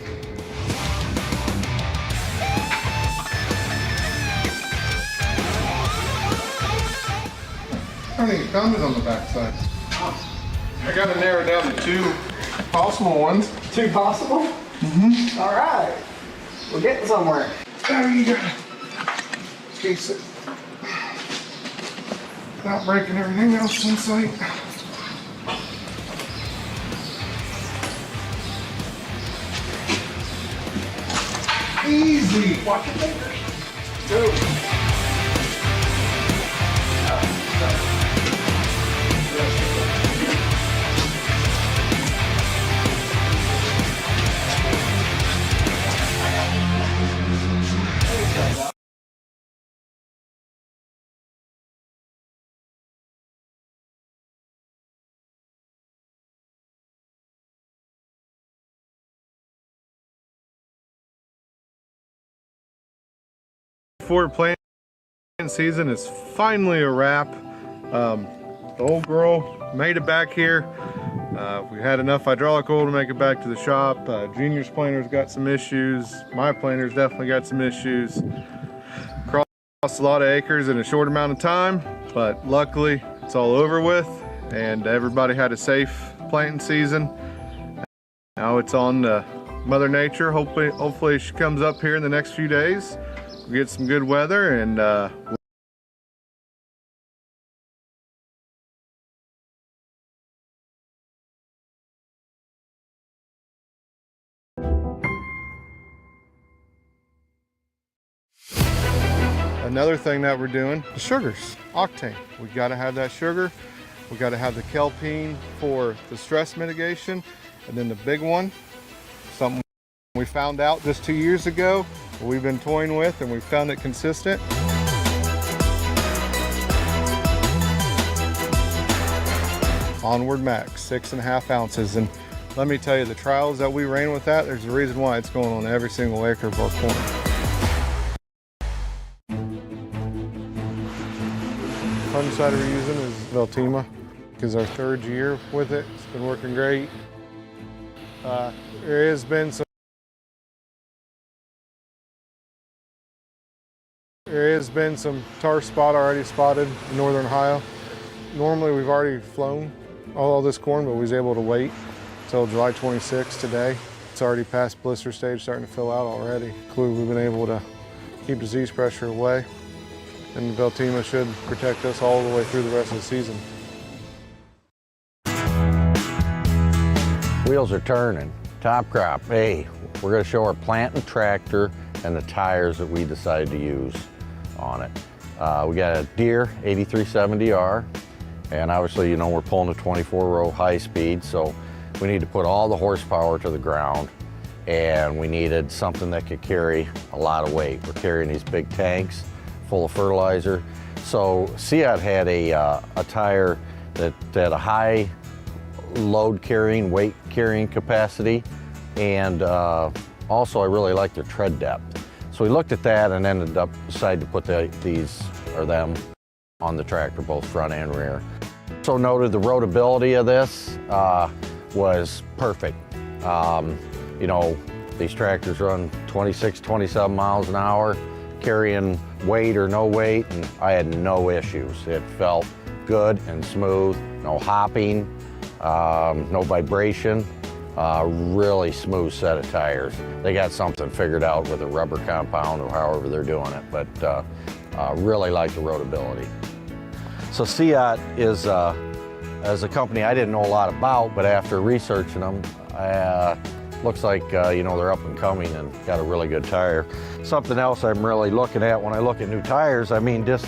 I think it comes on the backside. I gotta narrow down to 2 possible ones. 2 possible? Mm-hmm. All right. We're getting somewhere. There you go. Case it. Not breaking everything else in sight. Easy. Watch your fingers. Go. Before planting season is finally a wrap. The old girl made it back here. We had enough hydraulic oil to make it back to the shop. Junior's planter's got some issues. My planter's definitely got some issues. Crossed a lot of acres in a short amount of time, but luckily it's all over with and everybody had a safe planting season. Now it's on to Mother Nature. Hopefully she comes up here in the next few days. We'll get some good weather and Another thing that we're doing, the sugars, octane. We got to have that sugar. We got to have the kelpine for the stress mitigation. And then the big one, something we found out just 2 years ago, we've been toying with and we found it consistent. Onward Max, 6.5 ounces. And let me tell you, the trials that we ran with that, there's a reason why it's going on every single acre of our corn. Fungicide we're using is Veltima, because our 3rd year with it. It's been working great. There has been some tar spot already spotted in northern Ohio. Normally we've already flown all this corn, but we was able to wait until July 26th today. It's already past blister stage, starting to fill out already. We've been able to keep disease pressure away, and the Veltima should protect us all the way through the rest of the season. Wheels are turning. Top Crop, hey, we're gonna show our plant and tractor and the tires that we decided to use on it. We got a Deere 8370R, and obviously, you know, we're pulling a 24-row high speed, so we need to put all the horsepower to the ground, and we needed something that could carry a lot of weight. We're carrying these big tanks full of fertilizer. So Seat had a tire that had a high load carrying, weight carrying capacity, and also I really liked their tread depth. So we looked at that and ended up deciding to put them on the tractor, both front and rear. So noted the roadability of this was perfect. You know, these tractors run 26, 27 miles an hour, carrying weight or no weight, and I had no issues. It felt good and smooth, no hopping, no vibration, really smooth set of tires. They got something figured out with a rubber compound or however they're doing it, but really like the roadability. So Seat is a company I didn't know a lot about, but after researching them, looks like you know, they're up and coming and got a really good tire. Something else I'm really looking at when I look at new tires, I mean, just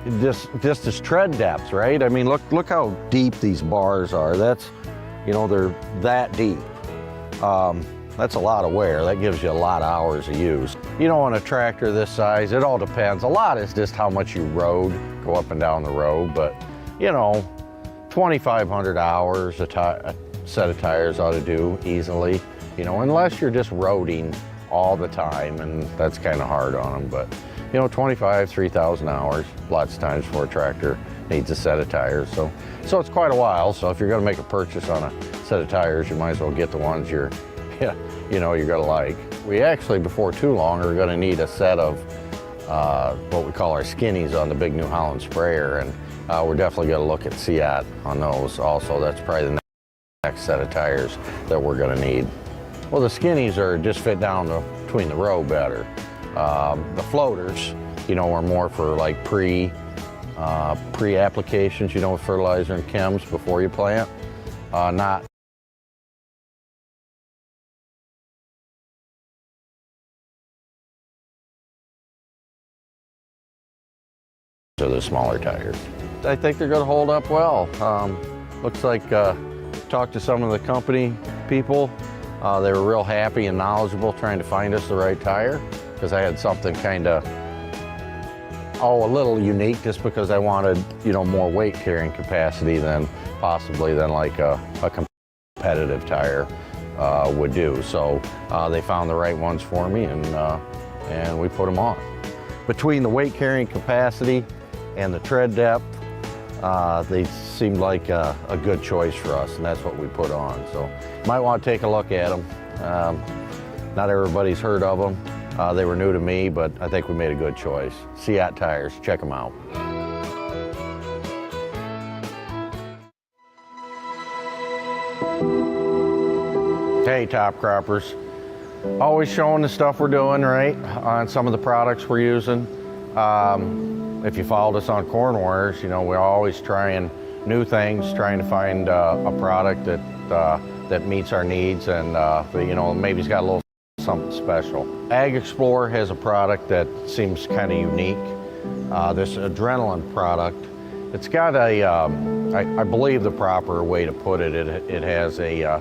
this tread depth, right? I mean, look how deep these bars are. That's, you know, they're that deep. That's a lot of wear. That gives you a lot of hours of use. You know, on a tractor this size, it all depends. A lot is just how much you rode, go up and down the road, but you know, 2,500 hours a set of tires ought to do easily, you know, unless you're just roading all the time, and that's kind of hard on them. But you know, 3,000 hours, lots of times for a tractor needs a set of tires. So it's quite a while. So if you're going to make a purchase on a set of tires, you might as well get the ones you're going to like. We actually, before too long, are going to need a set of what we call our skinnies on the big New Holland sprayer, and we're definitely going to look at Seat on those also. That's probably the next set of tires that we're going to need. Well, the skinnies are just fit down between the row better. The floaters, you know, are more for like pre-applications, you know, with fertilizer and chems before you plant. Not are the smaller tires. I think they're going to hold up well. Looks like talked to some of the company people. They were real happy and knowledgeable trying to find us the right tire, because I had something kind of, a little unique, just because I wanted, you know, more weight carrying capacity than like a competitive tire would do. So they found the right ones for me, and we put them on. Between the weight carrying capacity and the tread depth, they seemed like a good choice for us, and that's what we put on. So you might want to take a look at them. Not everybody's heard of them. They were new to me, but I think we made a good choice. Seat tires, check them out. Hey, top croppers. Always showing the stuff we're doing, right, on some of the products we're using. If you followed us on Corn Wars, you know, we're always trying new things, trying to find a product that meets our needs, and you know, maybe it's got a little something special. Ag Explorer has a product that seems kind of unique. this adrenaline product. It's got a, I believe the proper way to put it, it has a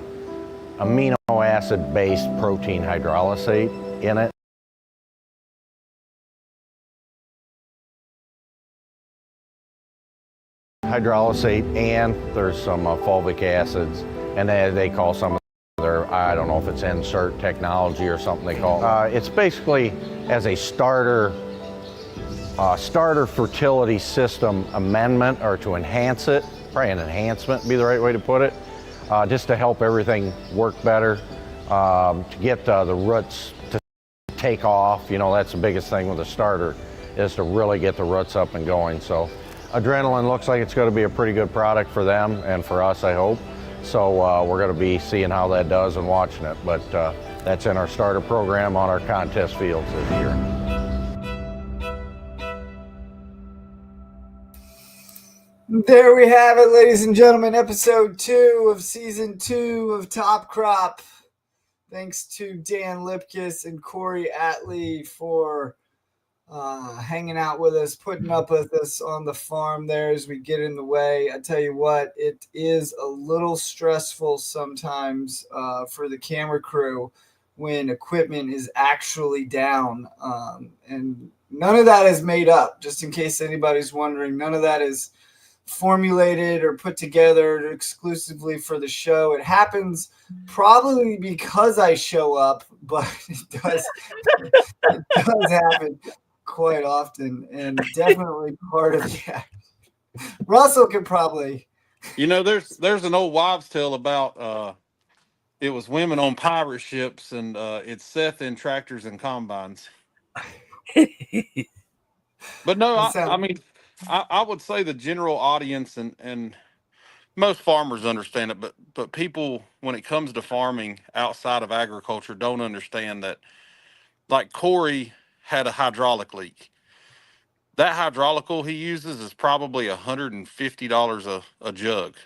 amino acid based protein hydrolysate in it. Hydrolysate, and there's some fulvic acids, and they call some of their, I don't know if it's insert technology or something they call it. It's basically as a starter fertility system amendment, or to enhance it, probably an enhancement would be the right way to put it, just to help everything work better, to get the roots to take off. You know, that's the biggest thing with a starter, is to really get the roots up and going. So adrenaline looks like it's going to be a pretty good product for them and for us, I hope. So we're going to be seeing how that does and watching it. But that's in our starter program on our contest fields this year. There we have it, ladies and gentlemen. Episode 2 of Season 2 of Top Crop. Thanks to Dan Lipkiss and Corey Atlee for hanging out with us, putting up with us on the farm there as we get in the way. I tell you what, it is a little stressful sometimes for the camera crew when equipment is actually down. And none of that is made up, just in case anybody's wondering. None of that is formulated or put together exclusively for the show. It happens probably because I show up, but it does happen quite often, and definitely part of the act. Russell could probably, You know, there's an old wives' tale about it was women on pirate ships, and it's Seth in tractors and combines. But no, I mean, I would say the general audience and most farmers understand it, but people, when it comes to farming outside of agriculture, don't understand that. Like Corey had a hydraulic leak. That hydraulical he uses is probably $150 a jug.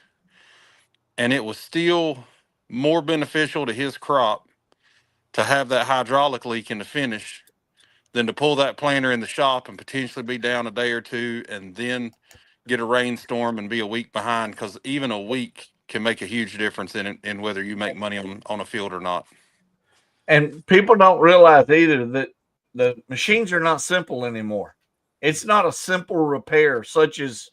And it was still more beneficial to his crop to have that hydraulic leak in the finish than to pull that planter in the shop and potentially be down a day or two and then get a rainstorm and be a week behind, because even a week can make a huge difference in whether you make money on a field or not. And people don't realize either that the machines are not simple anymore. It's not a simple repair, such as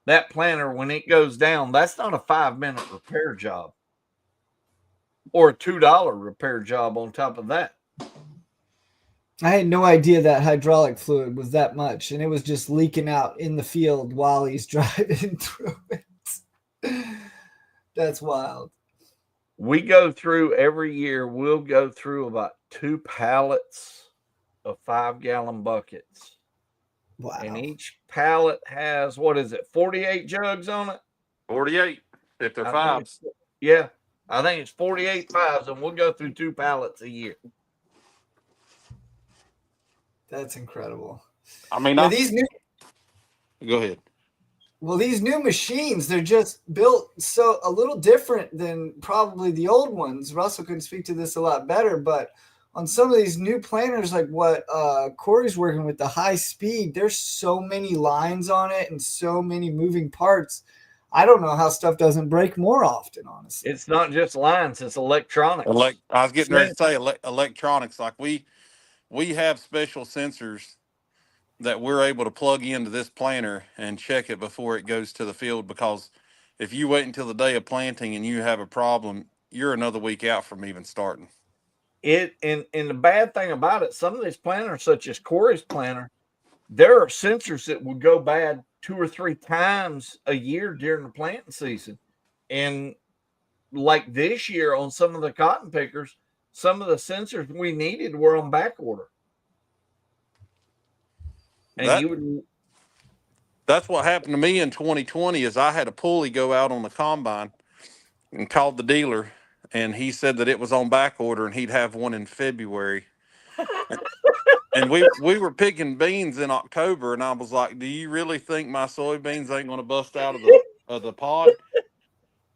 that planter when it goes down. That's not a 5-minute repair job or a $2 repair job on top of that. I had no idea that hydraulic fluid was that much, and it was just leaking out in the field while he's driving through it. That's wild. We go through every year, we'll go through about 2 pallets of 5-gallon buckets. Wow. And each pallet has, 48 jugs on it? 48, if they're fives. Yeah, I think it's 48 fives, and we'll go through 2 pallets a year. That's incredible. I mean, these new. Go ahead. Well, these new machines, they're just built so a little different than probably the old ones. Russell can speak to this a lot better, but on some of these new planters, like what Corey's working with, the high speed, there's so many lines on it and so many moving parts. I don't know how stuff doesn't break more often, honestly. It's not just lines, it's electronics. I was getting ready to say electronics. Like we have special sensors that we're able to plug into this planter and check it before it goes to the field, because if you wait until the day of planting and you have a problem, you're another week out from even starting. And the bad thing about it, some of these planters, such as Corey's planter, there are sensors that will go bad 2 or 3 times a year during the planting season. And like this year on some of the cotton pickers, some of the sensors we needed were on back order. And that's what happened to me in 2020. Is I had a pulley go out on the combine and called the dealer, and he said that it was on back order and he'd have one in February. And we were picking beans in October, and I was like, do you really think my soybeans ain't going to bust out of the pod?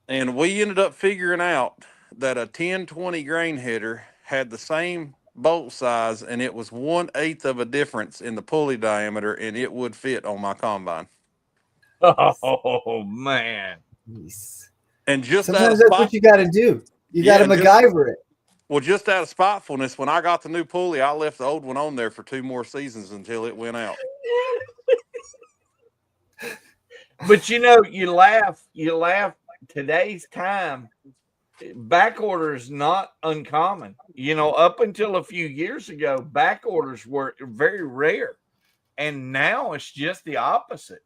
And we ended up figuring out that a 10-20 grain header had the same bolt size, and it was 1/8 of a difference in the pulley diameter, and it would fit on my combine. Oh man! Jeez. And just out of Sometimes that's what spot, you got to do. You got yeah, to and just MacGyver it. well, just out of spitefulness, when I got the new pulley, I left the old one on there for 2 more seasons until it went out. But you know, you laugh. Today's time, back order is not uncommon. You know, up until a few years ago, back orders were very rare, and now it's just the opposite.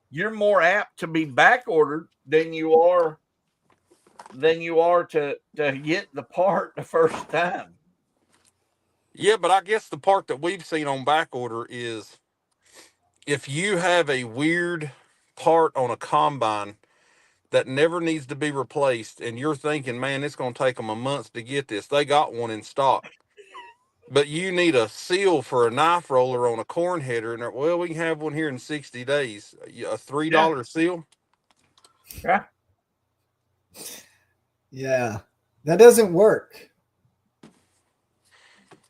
You're more apt to be back ordered than you are to get the part the first time. Yeah, but I guess the part that we've seen on back order is if you have a weird part on a combine that never needs to be replaced, and you're thinking, man, it's going to take them a month to get this. They got one in stock. But you need a seal for a knife roller on a corn header, and well, we can have one here in 60 days. A $3 seal. Yeah. Yeah. That doesn't work.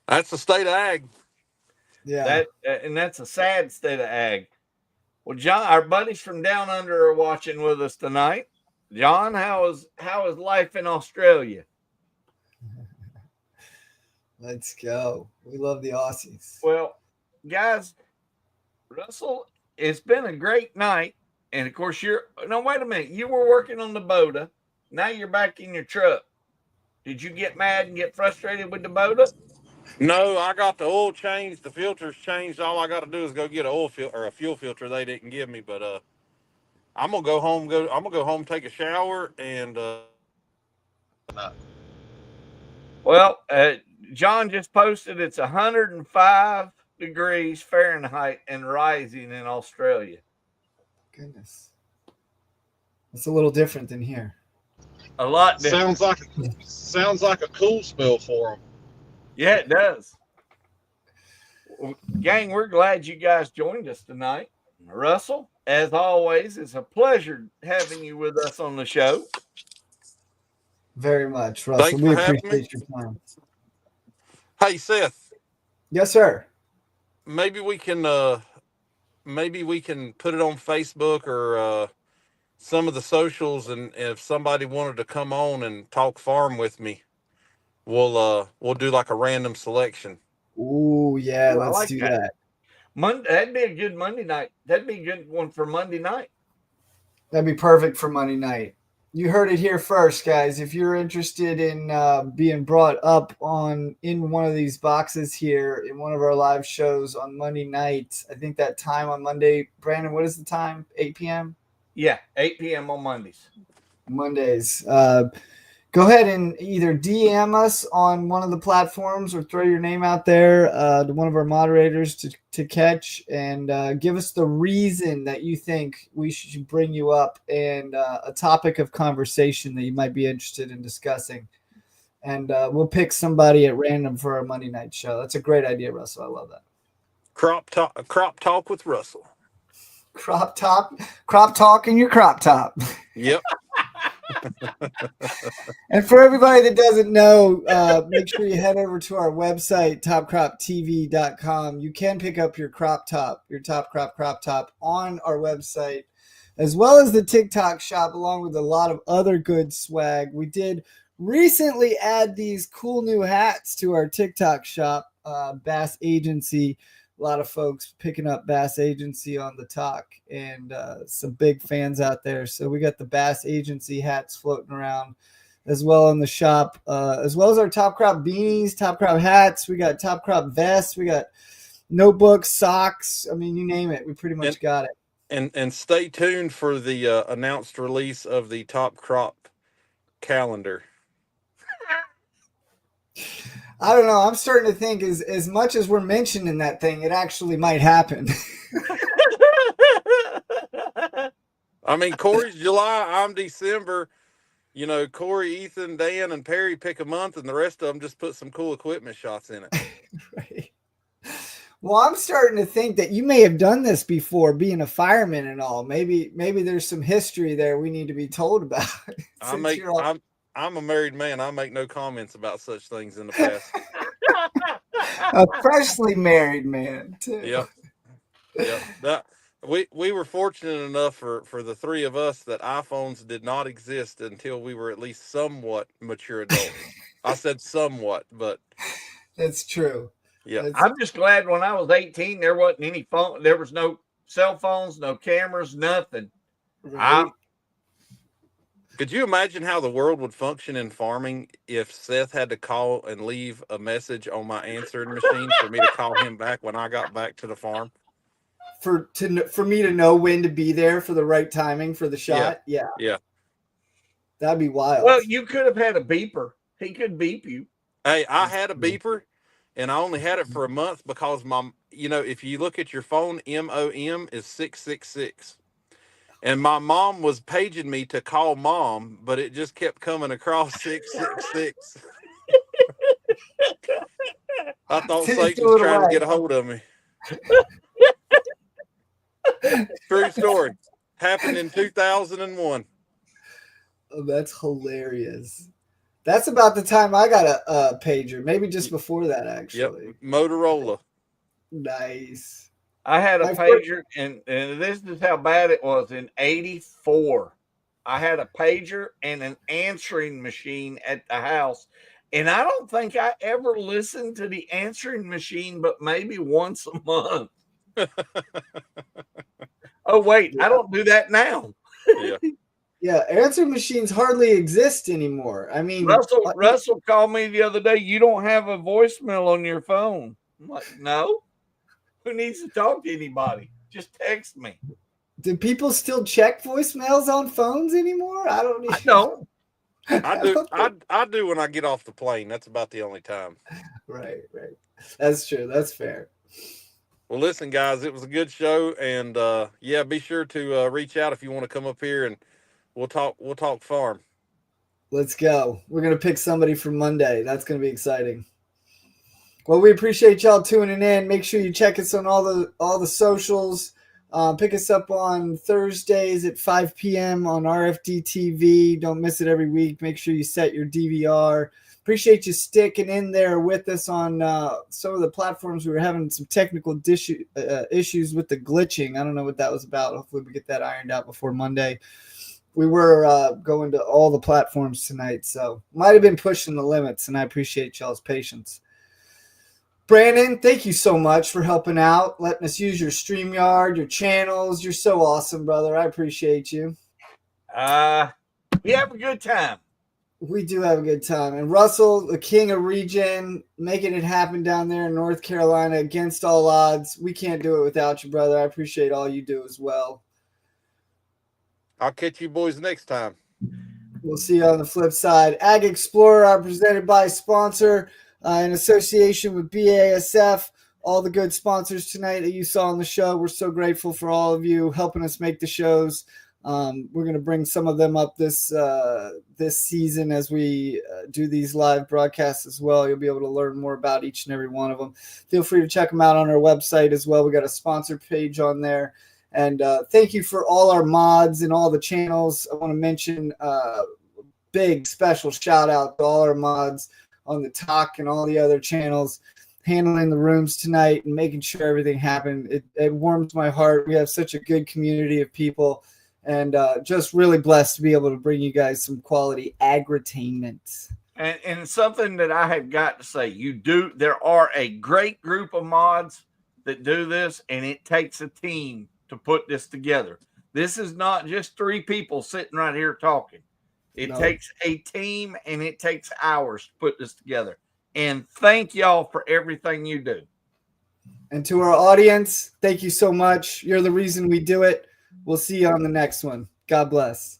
That's the state of ag. Yeah. And that's a sad state of ag. Well, John, our buddies from down under are watching with us tonight. John, how is life in Australia? Let's go. We love the Aussies. Well, guys, Russell, it's been a great night. And of course, wait a minute. You were working on the Boda. Now you're back in your truck. Did you get mad and get frustrated with the Boda? No, I got the oil changed, the filters changed. All I got to do is go get a fuel filter they didn't give me. But I'm gonna go home, take a shower, and Well, John just posted it's 105 degrees Fahrenheit and rising in Australia. Goodness. It's a little different than here. A lot different. Sounds like a cool spell for them. Yeah, it does. Well, gang, we're glad you guys joined us tonight. Russell, as always, it's a pleasure having you with us on the show. Very much, Russell. Thanks We for having appreciate me. your time. Hey, Seth. Yes, sir. Maybe we can put it on Facebook or some of the socials, and if somebody wanted to come on and talk farm with me, we'll do like a random selection. Ooh, yeah, Ooh, let's do that. That'd be a good Monday night. That'd be a good one for Monday night. That'd be perfect for Monday night. You heard it here first, guys. If you're interested in being brought up in one of these boxes here in one of our live shows on Monday night, I think that time on Monday, Brandon, what is the time? 8 p.m.? Yeah, 8 p.m. on Mondays. Mondays. Go ahead and either DM us on one of the platforms or throw your name out there to one of our moderators to catch, and give us the reason that you think we should bring you up and a topic of conversation that you might be interested in discussing. And we'll pick somebody at random for our Monday night show. That's a great idea, Russell. I love that. Crop talk with Russell. Crop talk in your crop top. Yep. And for everybody that doesn't know, make sure you head over to our website, TopCropTv.com. You can pick up your crop top on our website, as well as the TikTok shop, along with a lot of other good swag. We did recently add these cool new hats to our TikTok shop, Bass Agency. A lot of folks picking up Bass Agency on the talk, and some big fans out there. So we got the Bass Agency hats floating around as well in the shop, as well as our Top Crop beanies, Top Crop hats. We got Top Crop vests. We got notebooks, socks. I mean, you name it. We pretty much got it. And stay tuned for the announced release of the Top Crop calendar. I don't know. I'm starting to think as much as we're mentioning that thing, it actually might happen. I mean, Corey's July, I'm December. You know, Corey, Ethan, Dan, and Perry pick a month, and the rest of them just put some cool equipment shots in it. Right. Well, I'm starting to think that you may have done this before, being a fireman and all. Maybe there's some history there we need to be told about. I'm a married man. I make no comments about such things in the past. A freshly married man, too. Yep. Yep. That we were fortunate enough for the three of us that iPhones did not exist until we were at least somewhat mature adults. I said somewhat, but That's true. yeah. I'm just glad when I was 18, there wasn't any phone. There was no cell phones, no cameras, nothing. Right. Could you imagine how the world would function in farming if Seth had to call and leave a message on my answering machine for me to call him back when I got back to the farm? For me to know when to be there for the right timing for the shot. Yeah. That'd be wild. Well, you could have had a beeper. He could beep you. Hey, I had a beeper, and I only had it for a month because if you look at your phone, MOM is 666. And my mom was paging me to call mom, but it just kept coming across 666. I thought Satan was trying to get a hold of me. True story. Happened in 2001. Oh, that's hilarious. That's about the time I got a pager. Maybe just before that, actually. Yep. Motorola. Nice. I had a pager, and this is how bad it was. In 84, I had a pager and an answering machine at the house. And I don't think I ever listened to the answering machine, but maybe once a month. Oh, wait, I don't do that now. Yeah, answering machines hardly exist anymore. I mean, Russell called me the other day. You don't have a voicemail on your phone. I'm like, no. Who needs to talk to anybody? Just text me. Do people still check voicemails on phones anymore? I don't. I don't. I do. I do when I get off the plane. That's about the only time. Right. That's true. That's fair. Well, listen, guys, it was a good show, and be sure to reach out if you want to come up here, and we'll talk farm. Let's go. We're gonna pick somebody for Monday. That's gonna be exciting. Well, we appreciate y'all tuning in. Make sure you check us on all the socials. Pick us up on Thursdays at 5 p.m. on RFD TV. Don't miss it every week. Make sure you set your DVR. Appreciate you sticking in there with us on some of the platforms. We were having some technical issues with the glitching. I don't know what that was about. Hopefully we get that ironed out before Monday. We were going to all the platforms tonight, so might have been pushing the limits, and I appreciate y'all's patience. Brandon, thank you so much for helping out, letting us use your StreamYard, your channels. You're so awesome, brother. I appreciate you. We have a good time. We do have a good time. And Russell, the king of Regen, making it happen down there in North Carolina against all odds. We can't do it without you, brother. I appreciate all you do as well. I'll catch you boys next time. We'll see you on the flip side. Ag Explorer, our presented by sponsor in association with BASF. All the good sponsors tonight that you saw on the show. We're so grateful for all of you helping us make the shows. We're going to bring some of them up this season as we do these live broadcasts as well. You'll be able to learn more about each and every one of them. Feel free to check them out on our website as well. We got a sponsor page on there. And thank you for all our mods and all the channels. I want to mention big special shout out to all our mods on the talk and all the other channels handling the rooms tonight and making sure everything happened. It warms my heart. We have such a good community of people, and just really blessed to be able to bring you guys some quality agritainment. And something that I have got to say, there are a great group of mods that do this, and it takes a team to put this together. This is not just three people sitting right here talking. It takes a team, and it takes hours to put this together. And thank y'all for everything you do. And to our audience, thank you so much. You're the reason we do it. We'll see you on the next one. God bless.